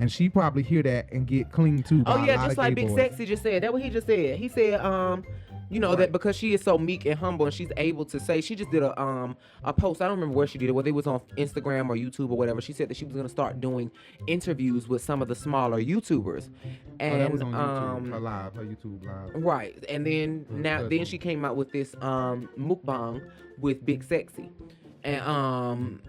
and she probably hear that and get clinged to by a lot just of like gay Big boys. Sexy just said. That's what he just said. He said, that because she is so meek and humble and she's able to say, she just did a post. I don't remember where she did it, whether it was on Instagram or YouTube or whatever. She said that she was going to start doing interviews with some of the smaller YouTubers. And that was on YouTube, her YouTube live. Right. And then then she came out with this mukbang with Big Sexy. And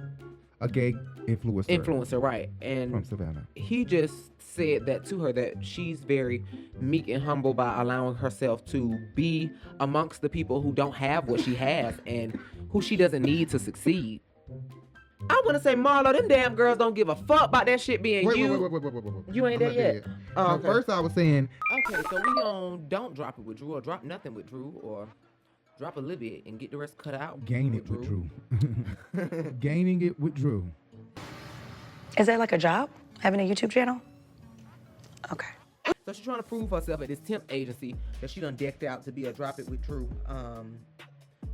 a gay influencer, right? And from Savannah. He just said that to her, that she's very meek and humble by allowing herself to be amongst the people who don't have what she has and who she doesn't need to succeed. I want to say, Marlo, them damn girls don't give a fuck about that shit being you. Wait. You ain't there yet. Oh, okay. First I was saying. Okay, so we don't drop it with Drew or drop nothing with Drew or drop a little bit and get the rest cut out. Gain it with Drew. Gaining it with Drew. Is that like a job, having a YouTube channel? Okay. So she's trying to prove herself at this temp agency that she done decked out to be a drop it with Drew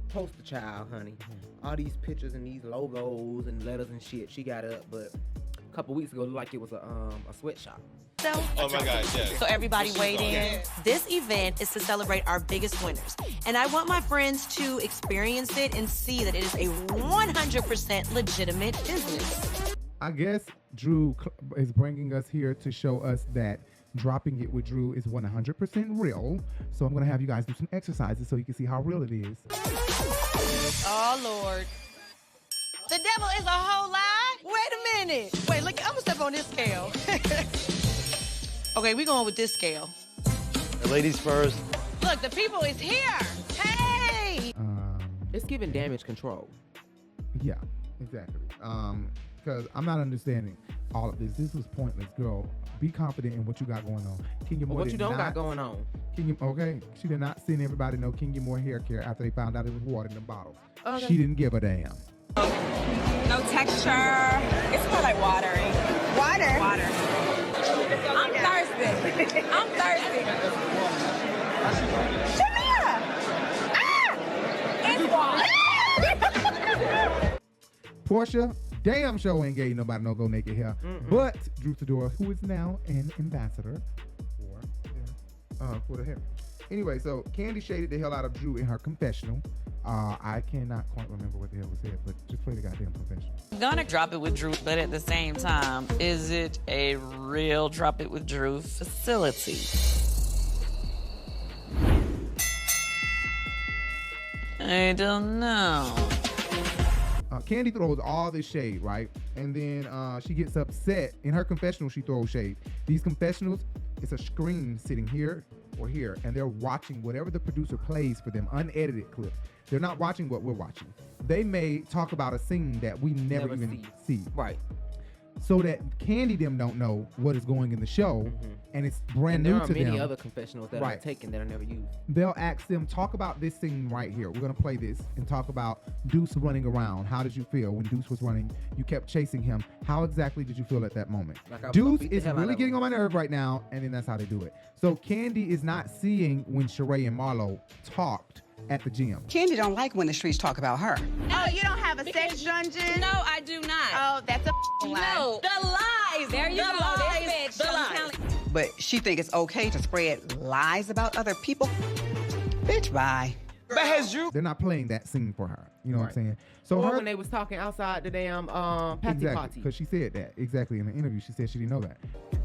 poster child, honey. All these pictures and these logos and letters and shit she got up, but a couple weeks ago it looked like it was a sweatshop. Oh my God, yes. So everybody weighed in. This event is to celebrate our biggest winners. And I want my friends to experience it and see that it is a 100% legitimate business. I guess Drew is bringing us here to show us that dropping it with Drew is 100% real. So I'm going to have you guys do some exercises so you can see how real it is. Oh, Lord. The devil is a whole lie? Wait a minute. Wait, look, I'm going to step on this scale. Okay, we're going with this scale. The ladies first. Look, the people is here. Hey! It's giving damage control. Yeah, exactly. Because I'm not understanding all of this. This was pointless, girl. Be confident in what you got going on. Kenya Moore what you don't got going on? Okay, she did not send everybody no Kenya Moore hair care after they found out it was water in the bottles. Okay. She didn't give a damn. No texture. It smells like watery. Water? Water. I'm thirsty. I'm thirsty. Shamia! Ah! It's water. Porsha, damn sure ain't gave nobody no go naked hair. But Drew Fedora, who is now an ambassador for the hair. Anyway, so Kandi shaded the hell out of Drew in her confessional. I cannot quite remember what the hell was said, but just play the goddamn confessional. Gonna drop it with Drew, but at the same time, is it a real drop it with Drew facility? I don't know. Kandi throws all this shade, right? And then she gets upset. In her confessional, she throws shade. These confessionals, it's a screen sitting here or here, and they're watching whatever the producer plays for them, unedited clip. They're not watching what we're watching. They may talk about a scene that we never even see. Right. So that Kandi them don't know what is going in the show, and it's brand new to them. There are many other confessionals that are taken that are never used. They'll ask them, talk about this scene right here. We're going to play this and talk about Deuce running around. How did you feel when Deuce was running? You kept chasing him. How exactly did you feel at that moment? Deuce is really getting on my nerve right now, and then that's how they do it. So Kandi is not seeing when Sheree and Marlo talked at the gym. Kandi don't like when the streets talk about her. Oh, you don't have a sex dungeon? No, I do not. Oh, that's a lie. No, the lies. There you go. Lies. The lies. But she think it's okay to spread lies about other people? Bitch, bye. But has Drew... They're not playing that scene for her. You know what I'm saying? So when they was talking outside the damn party. Because she said that. Exactly. In the interview, she said she didn't know that.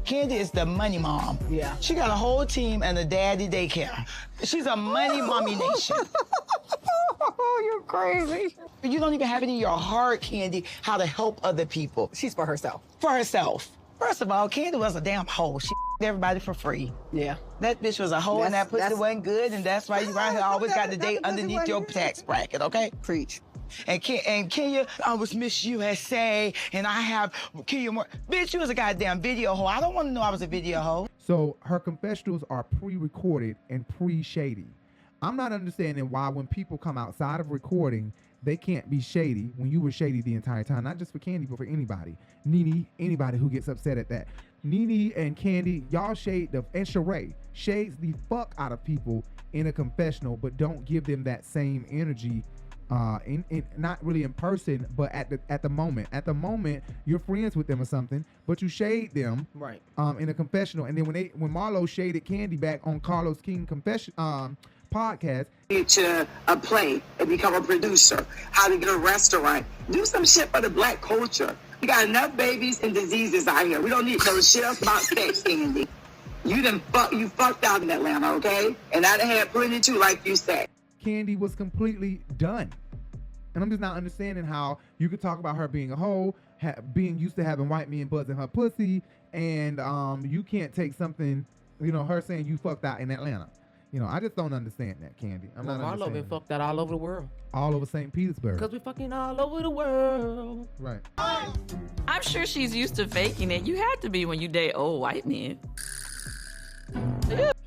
Kandi is the money mom. Yeah. She got a whole team and a daddy daycare. She's a money mommy nation. Oh, you're crazy. You don't even have it in your heart, Kandi, how to help other people. She's for herself. For herself. First of all, Kandi was a damn hoe. She everybody for free. Yeah. That bitch was a hoe and that pussy wasn't good, and that's why you right here always got the date underneath your tax bracket, okay? Preach. And Kenya, I was Miss USA, and I have Kenya more. Bitch, you was a goddamn video hoe. I don't want to know I was a video hoe. So her confessionals are pre-recorded and pre-shady. I'm not understanding why when people come outside of recording, they can't be shady when you were shady the entire time. Not just for Kandi, but for anybody. Nene, anybody who gets upset at that. Nene and Kandi, y'all shade and Sheree shades the fuck out of people in a confessional, but don't give them that same energy not really in person, but at the moment you're friends with them or something, but you shade them right in a confessional, and then when Marlo shaded Kandi back on Carlos King confession podcast to a play and become a producer, how to get a restaurant, do some shit for the black culture. We got enough babies and diseases out here. We don't need no shit else about sex, Kandi. You fucked out in Atlanta, okay? And I done had plenty too, like you said. Kandi was completely done. And I'm just not understanding how you could talk about her being a hoe, being used to having white men buzzing her pussy, and you can't take something, her saying you fucked out in Atlanta. I just don't understand that, Kandi. Marlo been fucked out all over the world. All over St. Petersburg. Because we fucking all over the world. Right. I'm sure she's used to faking it. You had to be when you date old white men.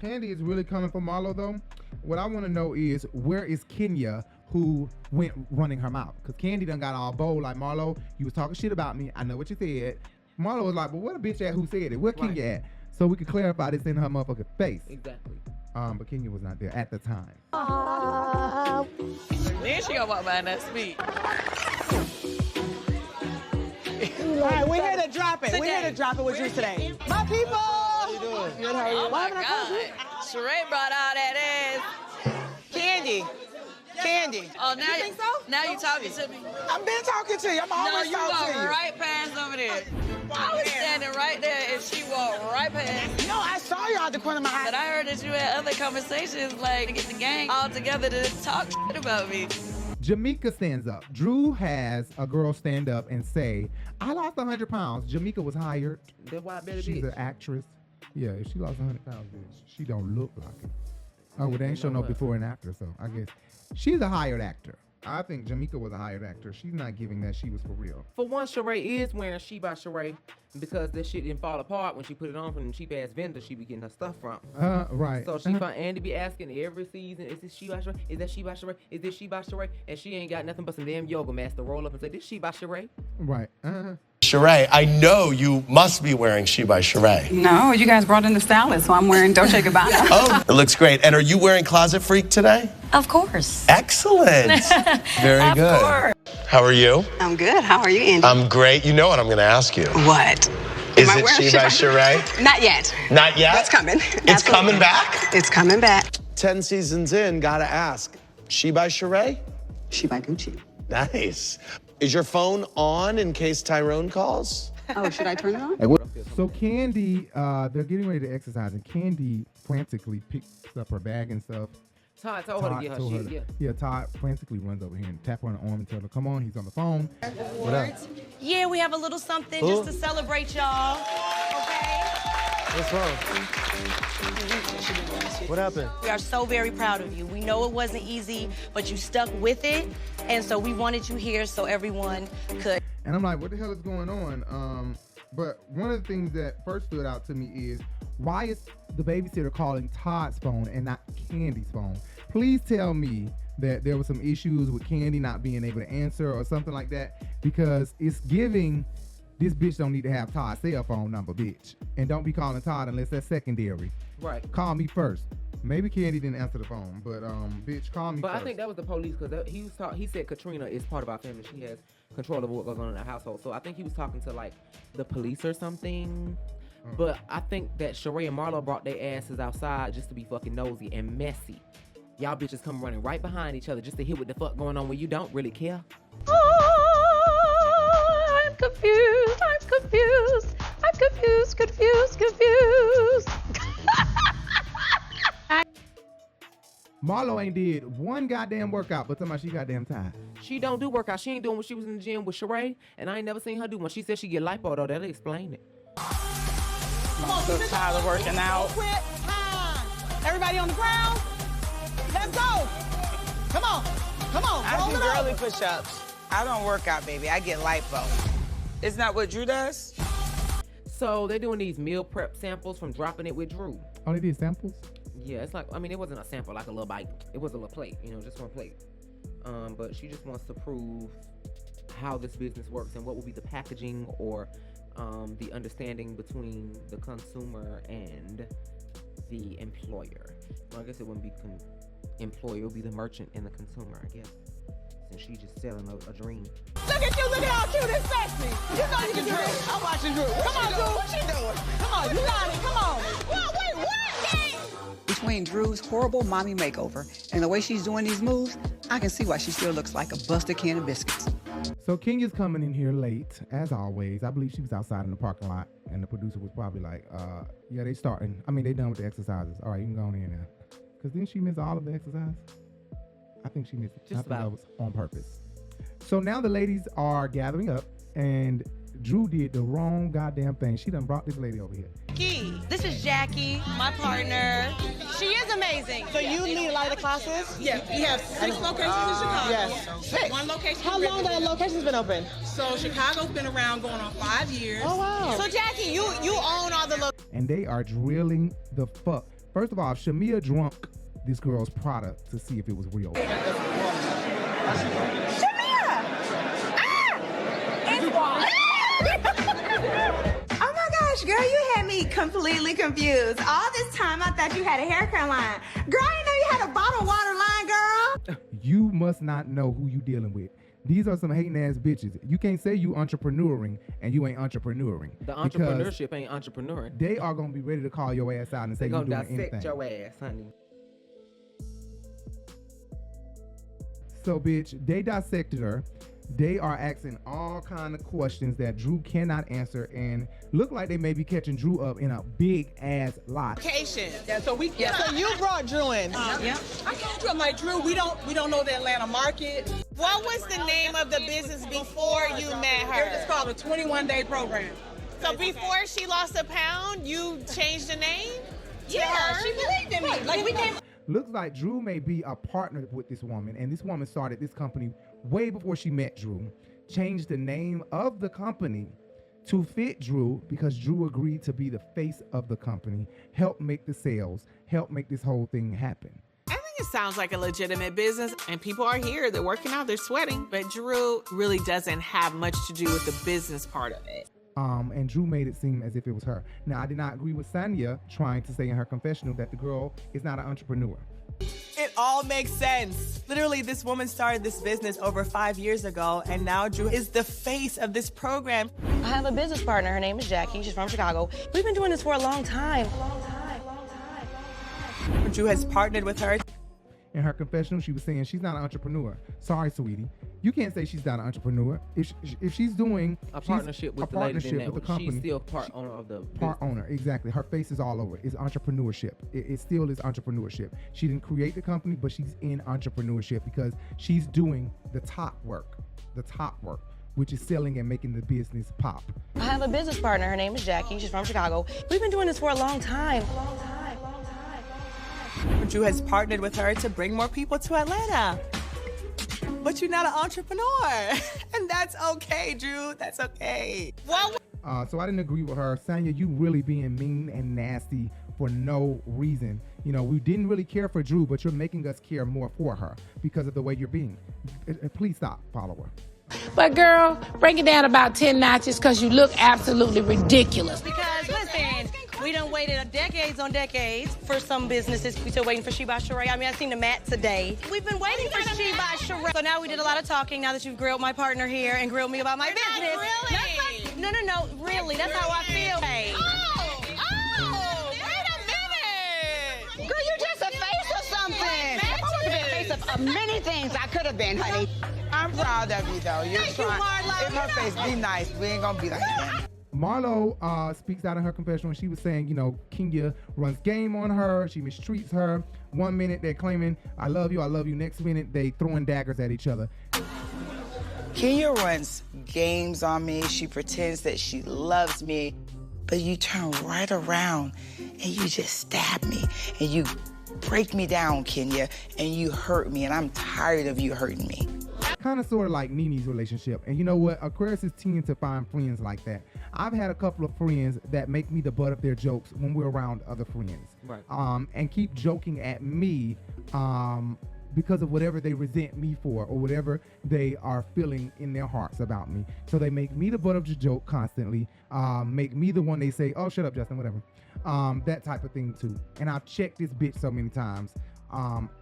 Kandi is really coming for Marlo, though. What I want to know is, where is Kenya, who went running her mouth? Because Kandi done got all bold, like, Marlo, you was talking shit about me. I know what you said. Marlo was like, but what a bitch at who said it? Where Kenya at? So we could clarify this in her motherfucking face. Exactly. But Kenya was not there at the time. Then she gonna walk by and that speak. All right, we're here to drop it. We're here to drop it with you today. My people! How you doing? Good, how are you? Oh my God. Sheree brought all that ass. Kandi. Oh, now you think so? Now you talking to me. I've been talking to you. I'm No, always you talking to walked you. right past over there. I was standing right there and she walked right past. No, I saw you out the corner of my eye. But I heard that you had other conversations, like to get the gang all together to talk shit about me. Jamaica stands up. Drew has a girl stand up and say, I lost 100 pounds. Jamaica was hired. That's why I better She's an actress. Yeah, if she lost 100 pounds, she don't look like it. Oh, well, they ain't show no before and after, so I guess she's a hired actor. I think Jamaica was a hired actor. She's not giving that she was for real. For one, Sheree is wearing She by Sheree because this shit didn't fall apart when she put it on from the cheap ass vendor she be getting her stuff from. Right. So she found Andy be asking every season, is this She by Sheree? Is that She by Sheree? Is this She by Sheree? And she ain't got nothing but some damn yoga mask to roll up and say, this She by Sheree? Right. Sheree, I know you must be wearing She by Sheree. No, you guys brought in the stylist, so I'm wearing Dolce & Gabbana. Oh, it looks great. And are you wearing Closet Freak today? Of course. Excellent. Very good. Of course. How are you? I'm good. How are you, Andy? I'm great. You know what I'm going to ask you. What? Is it She by Sheree? Not yet. Not yet? That's coming. It's coming back? It's coming back. 10 seasons in, gotta ask. She by Sheree? She by Gucci. Nice. Is your phone on in case Tyrone calls? Oh, should I turn it on? So Kandi, they're getting ready to exercise, and Kandi frantically picks up her bag and stuff. Todd told her to get her told shit, Yeah, Todd frantically runs over here and tap her on the arm and tell her, come on, he's on the phone. What up? Yeah, we have a little something just to celebrate y'all. Okay? What's wrong? What happened? We are so very proud of you. We know it wasn't easy, but you stuck with it. And so we wanted you here so everyone could. And I'm like, what the hell is going on? But one of the things that first stood out to me is, why is the babysitter calling Todd's phone and not Kandi's phone? Please tell me that there were some issues with Kandi not being able to answer or something like that, because it's giving, this bitch don't need to have Todd's cell phone number, bitch. And don't be calling Todd unless that's secondary. Right. Call me first. Maybe Kandi didn't answer the phone, but bitch, call me first. But I think that was the police, because he said Katrina is part of our family. She has control of what goes on in our household. So I think he was talking to like the police or something. But I think that Sheree and Marlo brought their asses outside just to be fucking nosy and messy. Y'all bitches come running right behind each other just to hear what the fuck going on when you don't really care. Oh, I'm confused. Marlo ain't did one goddamn workout, but somebody she goddamn tired. She don't do workout. She ain't doing what she was in the gym with Sheree, and I ain't never seen her do one. She said she get lipo though. That'll explain it. Come on, so tired of working out. Everybody on the ground. Let's go. Come on. I do girly push-ups. I don't work out, baby. I get lipo. Isn't that what Drew does? So they're doing these meal prep samples from Dropping It with Drew. Oh, they did samples? Yeah, it's like, I mean, it wasn't a sample, like a little bite. It was a little plate, just one plate. But she just wants to prove how this business works and what will be the packaging or the understanding between the consumer and the employer. Well, I guess it wouldn't be employer, it would be the merchant and the consumer, I guess. and she just selling a dream. Look at you, look at how cute and sexy. You know you can do this. I'm watching Drew. Come on, Drew. What she doing? Come on, you got it. Come on. Wait, what? Between Drew's horrible mommy makeover and the way she's doing these moves, I can see why she still looks like a busted can of biscuits. So Kenya's coming in here late, as always. I believe she was outside in the parking lot, and the producer was probably like, yeah, they starting. I mean, they done with the exercises. All right, you can go on in now. Because didn't she miss all of the exercise? I think she missed it. Just I think that about. was on purpose. So now the ladies are gathering up, and Drew did the wrong goddamn thing. She done brought this lady over here. This is Jackie, my partner. She is amazing. So you lead a lot of the classes? Yeah, we have 6 locations in Chicago. Yes. 6. 1 location. How long that location's been open? So Chicago's been around going on 5 years. Oh wow. So Jackie, you own all the locations. And they are drilling the fuck. First of all, Shamia drunk this girl's product to see if it was real. Oh my gosh, girl, you had me completely confused. All this time I thought you had a haircut line. Girl, I didn't know you had a bottled water line, girl. You must not know who you dealing with. These are some hating ass bitches. You can't say you entrepreneuring and you ain't entrepreneuring. The entrepreneurship ain't entrepreneuring. They are gonna be ready to call your ass out and say They you gonna doing dissect anything. your ass, honey. So bitch, they dissected her. They are asking all kind of questions that Drew cannot answer, and look like they may be catching Drew up in a big ass lie. Location. Yeah, so we. Yeah. So you brought Drew in. Yeah. I told you, I'm like, Drew, we don't know the Atlanta market. What was the name of the business before you met her? It's called a 21-day program. So before she lost a pound, you changed the name? Yeah, she believed in me. Like we came. Looks like Drew may be a partner with this woman, and this woman started this company way before she met Drew, changed the name of the company to fit Drew because Drew agreed to be the face of the company, help make the sales, help make this whole thing happen. I think it sounds like a legitimate business, and people are here, they're working out, they're sweating, but Drew really doesn't have much to do with the business part of it. And Drew made it seem as if it was her. Now, I did not agree with Tanya trying to say in her confessional that the girl is not an entrepreneur. It all makes sense. Literally, this woman started this business over 5 years ago, and now Drew is the face of this program. I have a business partner. Her name is Jackie. She's from Chicago. We've been doing this for a long time. Drew has partnered with her. In her confessional, she was saying she's not an entrepreneur. Sorry, sweetie. You can't say she's not an entrepreneur. If she's doing a partnership with the lady, then with the company, she's still part owner of the part owner. Exactly. Her face is all over it. It's entrepreneurship. It still is entrepreneurship. She didn't create the company, but she's in entrepreneurship because she's doing the top work, which is selling and making the business pop. I have a business partner. Her name is Jackie. She's from Chicago. We've been doing this for a long time. Drew has partnered with her to bring more people to Atlanta. But you're not an entrepreneur. And that's okay, Drew. That's okay. So I didn't agree with her. Tanya, you really being mean and nasty for no reason. You know, we didn't really care for Drew, but you're making us care more for her because of the way you're being. Please stop, follower. But girl, bring it down about 10 notches because you look absolutely ridiculous. Because listen, we done waited decades on decades for some businesses. We still waiting for She by Sheree. I mean, I seen the mat today. We've been waiting for She by Sheree. So now we did a lot of talking now that you've grilled my partner here and grilled me about my business. No, really, that's how I feel. Hey. Oh, wait a minute. Girl, you just a face or something. If I want to be a face of many things, I could have been, honey. I'm proud of you, though. You're trying. Marlo. In her face, be nice. We ain't gonna be like that. Marlo speaks out in her confessional, and she was saying, you know, Kenya runs game on her. She mistreats her. 1 minute they're claiming, I love you. Next minute they throwing daggers at each other. Kenya runs games on me. She pretends that she loves me. But you turn right around and you just stab me. And you break me down, Kenya. And you hurt me. And I'm tired of you hurting me. Kind of sort of like Nene's relationship. And you know what? Aquarius tend to find friends like that. I've had a couple of friends that make me the butt of their jokes when we're around other friends. Right. And keep joking at me because of whatever they resent me for or whatever they are feeling in their hearts about me. So they make me the butt of the joke constantly, make me the one they say, oh, shut up, Justin, whatever. That type of thing too. And I've checked this bitch so many times.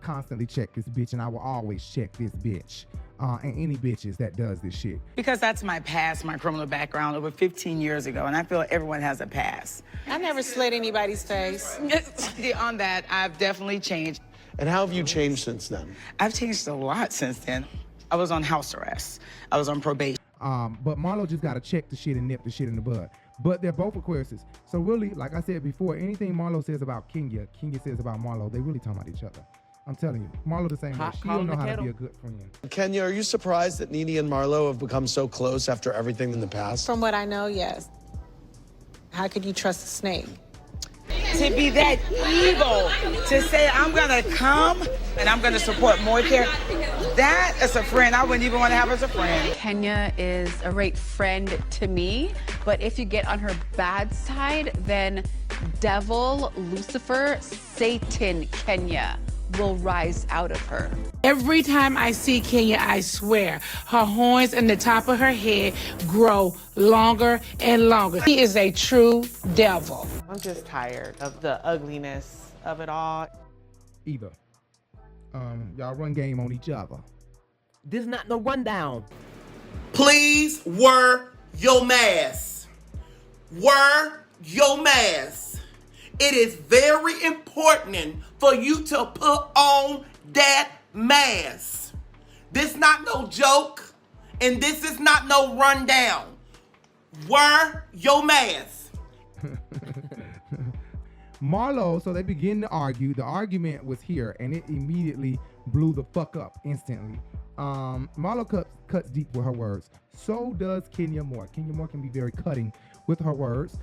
Constantly check this bitch, and I will always check this bitch. and any bitches that does this shit. Because that's my past, my criminal background over 15 years ago, and I feel everyone has a past. I never slit anybody's face. On that, I've definitely changed. And how have you changed since then? I've changed a lot since then. I was on house arrest. I was on probation. But Marlo just gotta check the shit and nip the shit in the bud. But they're both Aquariuses. So really, like I said before, anything Marlo says about Kenya says about Marlo, they really talking about each other. I'm telling you, Marlo the same way. She don't know how to be a good friend. Kenya, are you surprised that Nene and Marlo have become so close after everything in the past? From what I know, yes. How could you trust a snake? To be that evil, to say I'm gonna come and I'm gonna support more care, that as a friend, I wouldn't even want to have as a friend. Kenya is a great friend to me, but if you get on her bad side, then devil, Lucifer, Satan, Kenya will rise out of her. Every time I see Kenya, I swear, her horns and the top of her head grow longer and longer. He is a true devil. I'm just tired of the ugliness of it all. Either. Y'all run game on each other. This not no rundown. Please wear your mask. Wear your mask. It is very important for you to put on that mask. This not no joke, and this is not no rundown. Wear your mask. Marlo, so they begin to argue. The argument was here, and it immediately blew the fuck up instantly. Marlo cuts deep with her words. So does Kenya Moore. Kenya Moore can be very cutting with her words.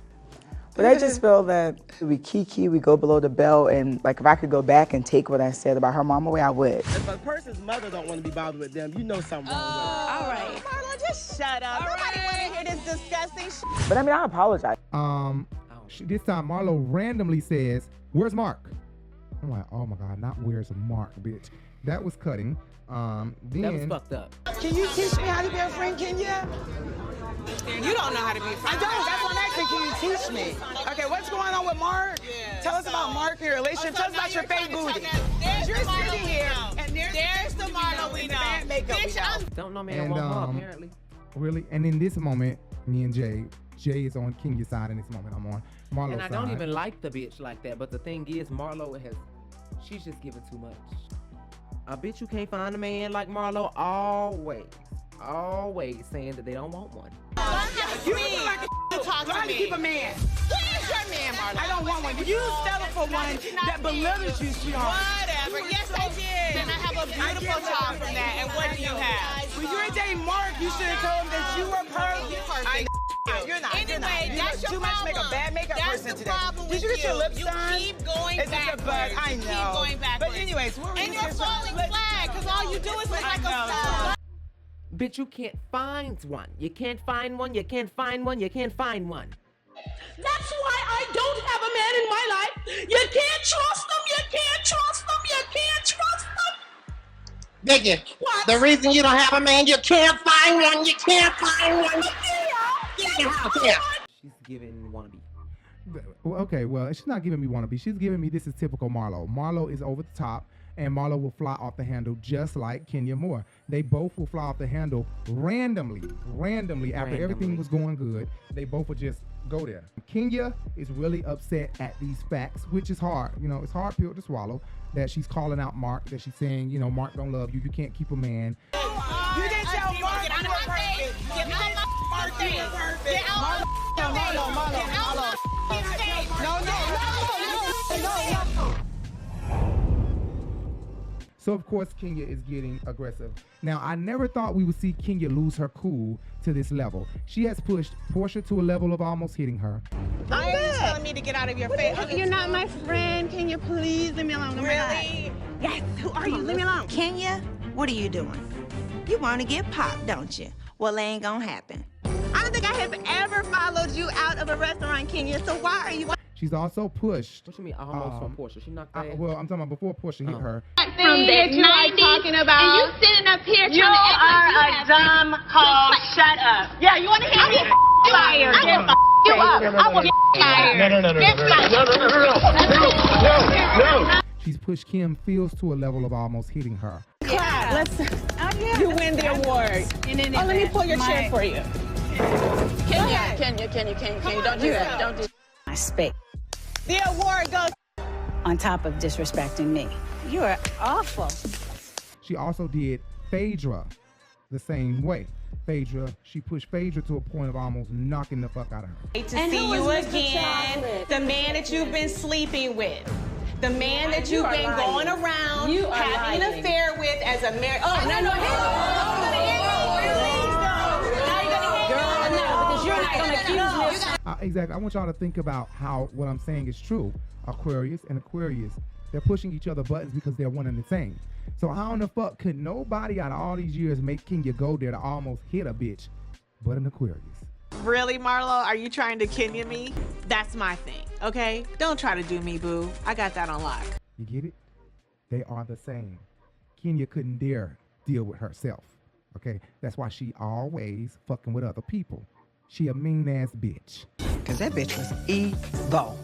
But I just feel that we kiki, we go below the belt, and like if I could go back and take what I said about her mom away, I would. If a person's mother don't want to be bothered with them, you know something wrong with them. All right. Marlo, just shut up. Nobody want to hear this disgusting shit. But I mean, I apologize. This time Marlo randomly says, "Where's Mark?" I'm like, oh my God, not where's Mark, bitch. That was cutting. Then That was fucked up. Can you teach me how to be a friend, Kenya? You don't know how to be a friend. I don't. That's what I'm asking. Can you teach me? Okay, what's going on with Mark? Tell us about Mark, your relationship. Tell us about your fake booty. You're sitting here, and there's the Marlo we know. Makeup we know. Don't know me and apparently. Really? And in this moment, me and Jay is on Kenya's side in this moment. I'm on Marlo's side. And I don't even like the bitch like that. But the thing is, Marlo she's just giving too much. I bet you can't find a man like Marlo always saying that they don't want one. You look like a talk to me. Keep a man. Who is your man, Marlo? I don't want one. You settle for one that belittles you, sweetheart. Whatever. Yes, I did. And I have a beautiful child from that. And what do you have? When you were dating Mark, you should have told him that you were perfect. You're not. Anyway, that's your too much to make a bad makeup person today. Did you get your lips done? You keep going backwards. I know. Keep going backwards. But anyways, what were you and you're falling flat because all you do is look like a star. Bitch, you can't find one. You can't find one. You can't find one. You can't find one. That's why I don't have a man in my life. You can't trust them. You can't trust them. You can't trust them. Biggie, the reason you don't have a man, you can't find one. You can't find one. Get your house here. She's giving wannabe. Okay, well, she's not giving me wannabe. She's giving me this is typical Marlo. Marlo is over the top, and Marlo will fly off the handle just like Kenya Moore. They both will fly off the handle randomly after everything was going good. They both would just go there. Kenya is really upset at these facts, which is hard. You know, it's a hard pill to swallow that she's calling out Mark, that she's saying, you know, Mark don't love you. You can't keep a man. You didn't tell Mark you were perfect. Get out my Mark, you were perfect. Get out So of course Kenya is getting aggressive. Now I never thought we would see Kenya lose her cool to this level. She has pushed Porsha to a level of almost hitting her. Why are you telling me to get out of your face? You're not my friend. Can you please leave me alone? Really? Yes. Who are you? Leave me alone. Kenya, what are you doing? You want to get popped, don't you? Well, it ain't gonna happen. I don't think I have ever followed you out of a restaurant, Kenya. So why are you? She's also pushed. What you mean almost from Porsha? She knocked that. Well, I'm talking about before Porsha hit her. From that you are talking about. And you sitting up here trying to act like you have dumb hoe. Shut up. Yeah, you want to hear me? Fired. I will you up. I will fired. No. She's pushed Kim Fields to a level of almost hitting her. Let's. You win the Oh, let me pull your chair for you. Kenya, don't do that. Don't do that. I spit. The award goes On top of disrespecting me. You are awful. She also did Phaedra the same way. Phaedra, she pushed Phaedra to a point of almost knocking the fuck out of her. To see you again, the man that you've been sleeping with, the man that you've been going around having an affair with as a married. Oh, no. Because you're not gonna accuse me. Exactly. I want y'all to think about how what I'm saying is true. Aquarius and Aquarius, they're pushing each other buttons because they're one and the same. So how in the fuck could nobody out of all these years make Kenya go there to almost hit a bitch but an Aquarius? Really, Marlo? Are you trying to Kenya me? That's my thing, okay? Don't try to do me, boo. I got that on lock. You get it? They are the same. Kenya couldn't dare deal with herself, okay? That's why she always fucking with other people. She a mean-ass bitch. Because that bitch was evil.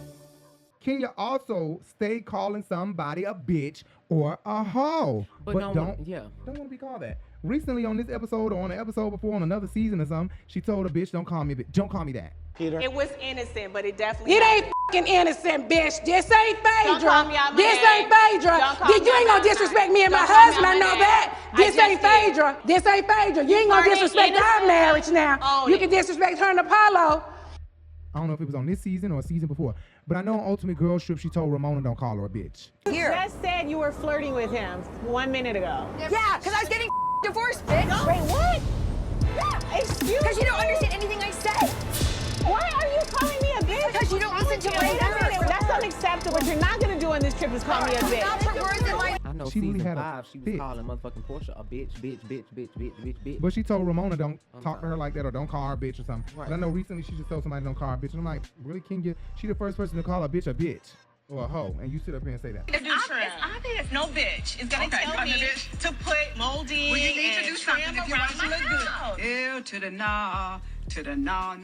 Kenya also stay calling somebody a bitch or a hoe. But don't want to be called that. Recently on this episode or on an episode before on another season or something, she told a bitch, don't call me a bitch. Don't call me that. Peter. It was innocent, but it definitely It ain't fucking innocent, bitch. This ain't Don't call me out Phaedra. my This name. ain't Phaedra. Don't call You me ain't out gonna my disrespect me and my Don't call me husband, out I my know name. that. This I ain't just did. Phaedra. This ain't Phaedra. You ain't gonna Are disrespect our innocent. marriage now. Own You it. can disrespect her and Apollo. I don't know if it was on this season or a season before, but I know on Ultimate Girls Trip, she told Ramona don't call her a bitch. You just said you were flirting with him 1 minute ago. Yeah, because I was getting divorced, bitch. Wait, what? Yeah, excuse me. Because you don't understand anything I say. Why are you calling me a bitch? Because you don't listen to what I say. That's unacceptable. What you're not going to do on this trip is call me a bitch. Stop put words in my... I know She really season had a 5, she was fit. calling motherfucking Porsha a bitch. But she told Ramona don't talk to her like that or don't call her a bitch or something. Right. But I know recently she just told somebody don't call her a bitch. And I'm like, really, Kenya? She the first person to call a bitch or a hoe, and you sit up here and say that. It's obvious no bitch is gonna tell me to put molding. Well, you need to do something if you want to look good. Ew, to the nah, to the nah. Okay,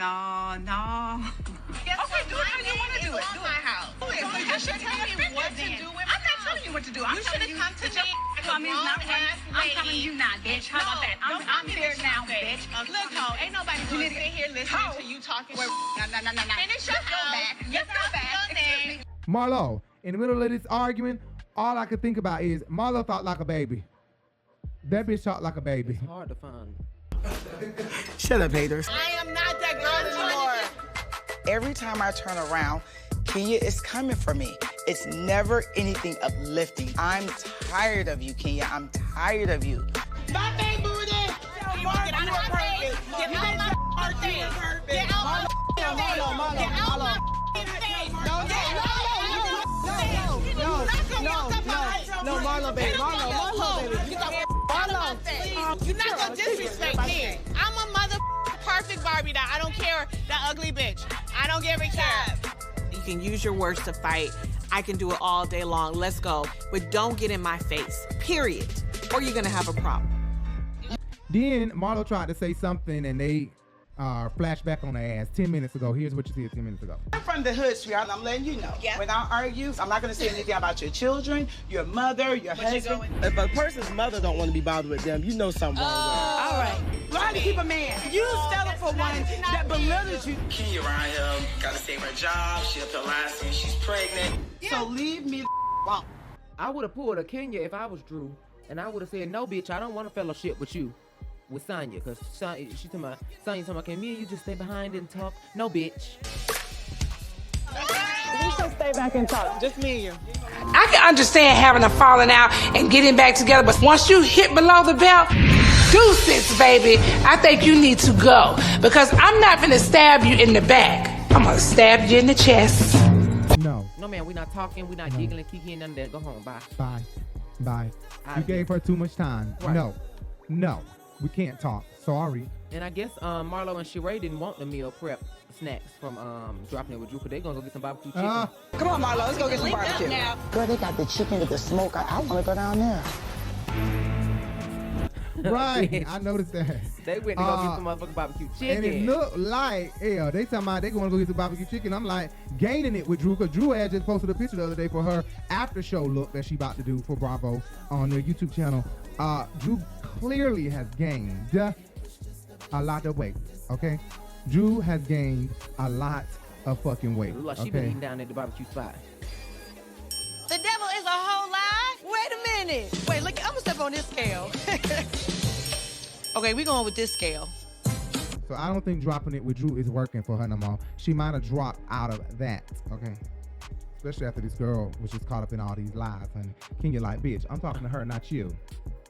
do it how you want to do it. Do my house. You should tell me what to do with my house. I'm not telling you what to do. You should have come to me. I'm telling you not, bitch. How about that? I'm here now, bitch. Look, ho, ain't nobody gonna sit here listening to you talking. No. Finish your back. Yes, go back. Marlo, in the middle of this argument, all I could think about is Marlo thought like a baby. That bitch talked like a baby. It's hard to find. Shut up, haters. I am not that girl anymore. Every time I turn around, Kenya is coming for me. It's never anything uplifting. I'm tired of you, Kenya. I'm tired of you. My big booty. Get out of my face. Get out my face. Get out my face. Get out my face. No, Marlo, baby. Marlo, baby. Marlo, you're not gonna disrespect me. I'm a mother perfect Barbie doll. I don't care that ugly bitch. I don't give a care. You can use your words to fight. I can do it all day long. Let's go. But don't get in my face, period. Or you're gonna have a problem. Then Marlo tried to say something and they flashed back on her ass 10 minutes ago. Here's what you said 10 minutes ago. I'm from the hood, sweetheart, and I'm letting you know. Yeah. Without argue, I'm not going to say anything about your children, your mother, your husband. If a person's mother don't want to be bothered with them, you know something wrong with them. All right. Learn to keep a man. You settle for one that belittles you. Kenya around here gotta save her job. She up here lying saying she's pregnant. So leave me alone. I would have pulled a Kenya if I was Drew, and I would have said, no, bitch, I don't want to fellowship with you. With Sonya, because she's talking about, can me and you just stay behind and talk? No, bitch. We should stay back and talk. Just me and you. I can understand having a falling out and getting back together, but once you hit below the belt, deuces, baby. I think you need to go because I'm not gonna stab you in the back. I'm gonna stab you in the chest. No. No, man, we're not talking. We're not giggling, kicking, none of that. Go home. Bye. Bye. You gave her too much time. Right. No. We can't talk. Sorry. And I guess Marlo and Sheree didn't want the meal prep snacks from dropping it with Drew, but they're gonna go get some barbecue chicken. Come on, Marlo, let's go get some barbecue. Girl, they got the chicken with the smoke. I want to go down there. Right. I noticed that. They went to go get some motherfucking barbecue chicken. And it looked like, hell, they talking about they going to go get some barbecue chicken. I'm like, gaining it with Drew, because Drew had just posted a picture the other day for her after show look that she about to do for Bravo on their YouTube channel. Drew clearly has gained a lot of weight. Okay, Drew has gained a lot of fucking weight. Look, she been eating down at the barbecue spot. The devil is a whole lie? Wait a minute. Wait, look, I'm gonna step on this scale. Okay, we going with this scale. So I don't think dropping it with Drew is working for her no more. She might have dropped out of that, okay? Especially after this girl was just caught up in all these lies. And Kenya like, bitch, I'm talking to her, not you.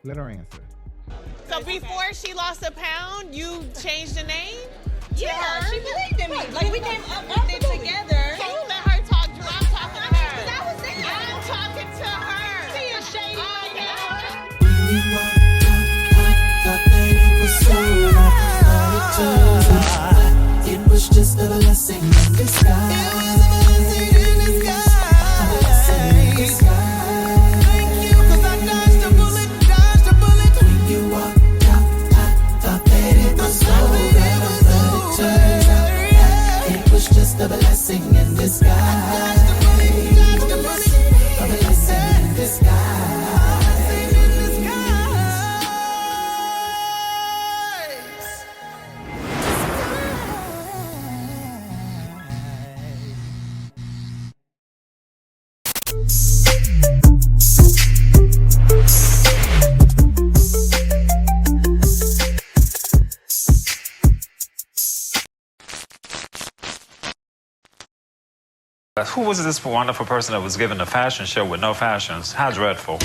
Let her answer. So before she lost a pound, you changed the name? Yeah, she believed in me. Like, we came up with it together. Can you let her talk, Drew? I'm talking to her. Because I was there. I'm talking to her. See a shady right now. It was just a blessing in disguise. It was a blessing in disguise. A blessing in disguise. Thank you, 'cause I dodged a bullet, When you walked out, I thought that it was over, it was just a blessing in disguise. A blessing in disguise. Who was this wonderful person that was given a fashion show with no fashions? How dreadful.